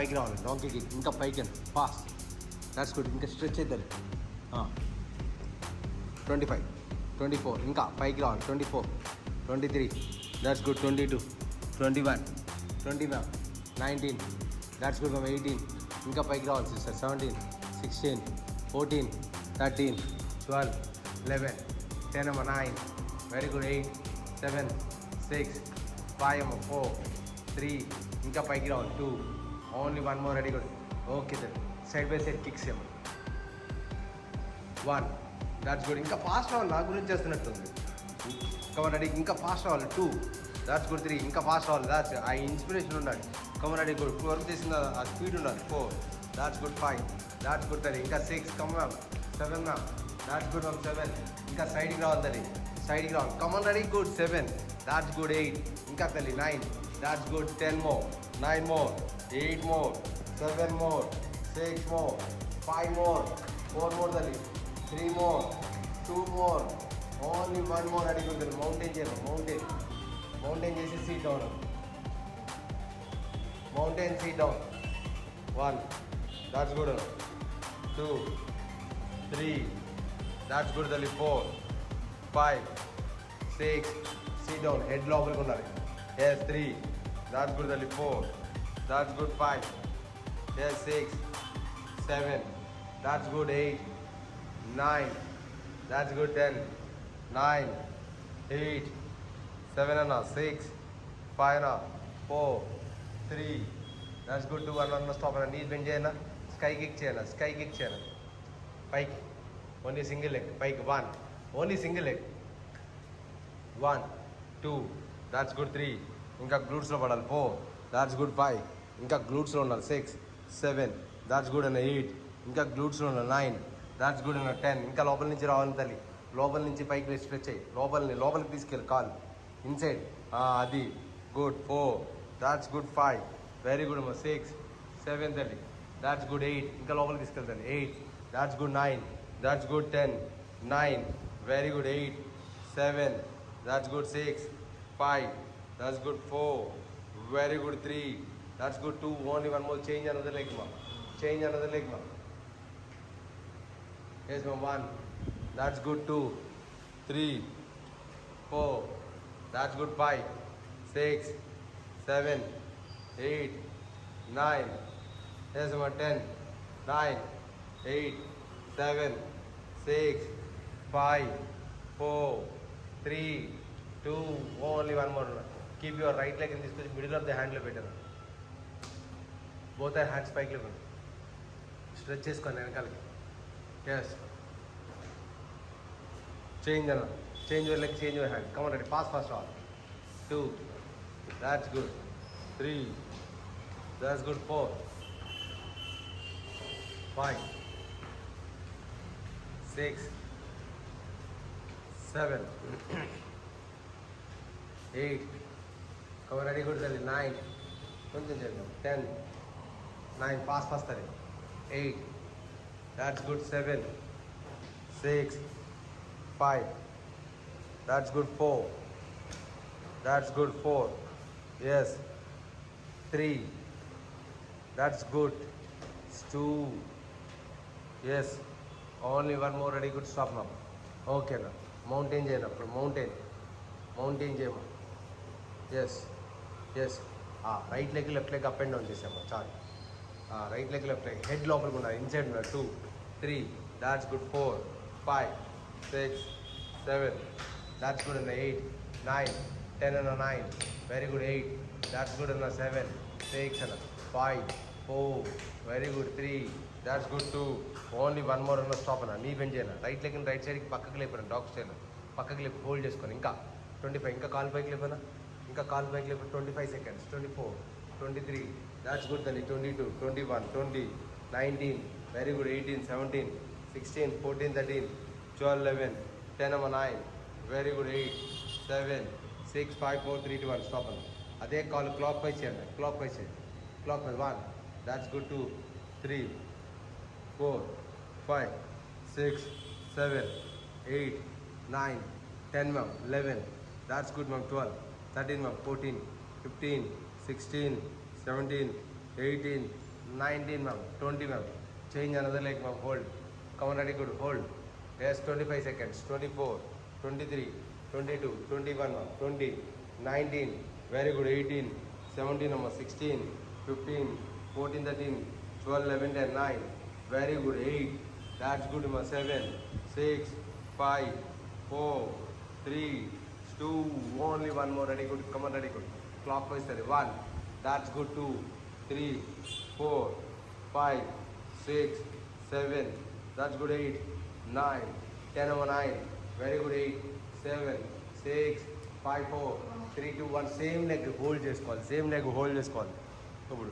పైకి రావాలి డాంకీకి, ఇంకా పైకి ఫాస్ట్. That's good. ఇంకా స్ట్రెచ్ అవుతుంది. 25, 24, ఇంకా పైకి రావాలి. 24, 23, దాట్స్ గుడ్. 22, 21, 20, 19, that's good. 18, ఇంకా పైకి రావాలి సిస్టర్. 17, 16, 14, 13, 12, 11, 10, 9, very good. 8, 7, 6, 5, 4, 3, ఇంకా పైకి రావాలి. 2, only 1 more. Ready good. Okay sir. Side by side kicks ఏమో. 1, దాట్స్ గుడ్. ఇంకా ఫాస్ట్ రావాలి. నా గురించి చేస్తున్నట్టుంది. Come on ready. ఇంకా ఫాస్ట్ రావాలి. 2, దాట్స్ గుడ్. 3, ఇంకా ఫాస్ట్ రావాలి. దాట్స్ ఆ ఇన్స్పిరేషన్ ఉండాలి. Come on ready good. వర్క్ చేసిన ఆ స్పీడ్ ఉండాలి. 4, దాట్స్ గుడ్. 5, that's good. 3, ఇంకా 6, come ma'am. 7 ma'am, that's good ma'am. 7, ఇంకా సైడ్కి రావాలి తల్లి. సైడ్కి రావాలి. Come on ready good. 7, that's good. 8, ఇంకా తల్లి. 9, that's good. 10 more, 9 more, 8 more, 7 more, 6 more, 5 more, 4 more తల్లి, 3 more, 2 more, only 1 more. Ready good. Mountain చేయాలి. మౌంటైన్ చేసి seat down. Mountain seat down. 1, that's good. 2, 3, that's good తల్లి. 4, 5, 6, seat down. Head లోపలికి ఉండాలి. Yes. 3, that's good తల్లి. 4, that's good. 5, yes. 6, 7, that's good. 8, 9, that's good. 10, 9, 8, 7 అన్న. 6, 5 అన్న. 4, 3, that's good. 2 అన్న. Stop అన్న. నీస్ బెండ్ చేయనా. స్కై కిక్ చేయనా. పైకి ఓన్లీ సింగిల్ లెగ్. పైకి 1, only single leg. 1, 2, that's good. 3, ఇంకా గ్లూట్స్లో పడాలి. 4, దాట్స్ గుడ్. 5, ఇంకా గ్లూట్స్లో ఉండాలి. 6, 7, దాట్స్ గుడ్ అన్న. 8, ఇంకా గ్లూట్స్లో ఉండాలి. 9, దాట్స్ గుడ్ అన్న. 10, ఇంకా లోపల నుంచి రావాలి తల్లి. లోపల నుంచి పైకి స్ట్రెచ్ అయ్యి లోపలికి తీసుకెళ్ళి కాల్ ఇన్సైడ్. అది good. 4, that's good. 5, very good అమ్మ. 6, 7 తల్లి, దాట్స్ గుడ్. 8, ఇంకా లోపలికి తీసుకెళ్తాను. 8, that's good. 9, that's good. 10, 9, very good. 8, 7, that's good. 6, 5, that's good. 4, very good. 3, that's good. 2, only 1 more. Change another leg, ma'am. Yes, ma'am. 1, that's good. 2, 3, 4, that's good. 5, 6, 7, 8, 9, yes, ma'am. 10, 9, 8, 7, 6, 5, 4, 3, 2, only 1 more. Keep your right leg in this middle of the hand lo better. Both are hands pike lo. Stretch cheskoni venakaliki. Yes. Change your leg, change your hand. Come on, ready. Fast all. 2, that's good. 3, that's good. 4, 5, 6, 7, 8, come on, ready, good. 9, 10, 9, fast 8, that's good. 7, 6, 5, that's good. 4, that's good. 4, yes. 3, that's good. 2, yes. Only 1 more. Ready, good. Stop now. Okay now. Mountain చేయనప్పుడు mountain చేయమా. Yes. Right leg left leg up and down చేసాము. చాలు. Right leg left leg head లోపలికి ఉన్నారు. Inside ఉన్నారు. 2, 3, that's good. 4, 5, 6, 7, that's good అన్న. 8, 9, 10 అన్న. 9, very good. 8, that's good అన్న. 7, 6 అన్న. 5, 4, very good. 3, that's good. 2, only 1 more అన్న. స్టాప్ అన్న. నీ బెండ్ చేయాలి. రైట్ లెగ్ రైట్ సైడ్కి పక్కకి లేపను. డాగ్ స్టైల్ పక్కకి లేపు హోల్డ్ చేసుకొని. ఇంకా 25, ఇంకా కాల్ పైకి లేపనా. ఇంకా కాల్ పైకి లేపు. 25 seconds. 24, 23, దాట్స్ గుడ్ తల్లి. 22, 21, 20, 19, వెరీ గుడ్. 18, 17, 16, 14, 13, 12, 11, 10 అమ్మ. 9, వెరీ గుడ్. 8, 7, 6, 5, 4, 3, 2, 1 స్టాప్ అన్న. అదే కాల్ క్లాక్ వైజ్ చేయండి. Clock wise 1, that's good. 2, 3, 4, 5, 6, 7, 8, 9, 10 ma'am. 11, that's good ma'am. 12, 13 ma'am. 14, 15, 16, 17, 18, 19 ma'am, 20 ma'am, change another leg ma'am, hold, come on, ready, good, hold, yes, 25 seconds, 24, 23, 22, 21 ma'am, 20, 19, very good, 18, 17 ma'am, 16, 15, 14, 13, 12, 11, 10, 9, very good, 8, that's good ma'am, 7, 6, 5, 4, 3, 2, only one more, ready, good, come on, ready, good, clockwise, 1, that's good, 2, 3, 4, 5, 6, 7, that's good, 8, 9, 10 over 9, very good, 8, 7, 6, 5, 4, 3, 2, 1, same leg hold చేసుకోవాలి, same leg hold చేసుకోవాలి. ఇప్పుడు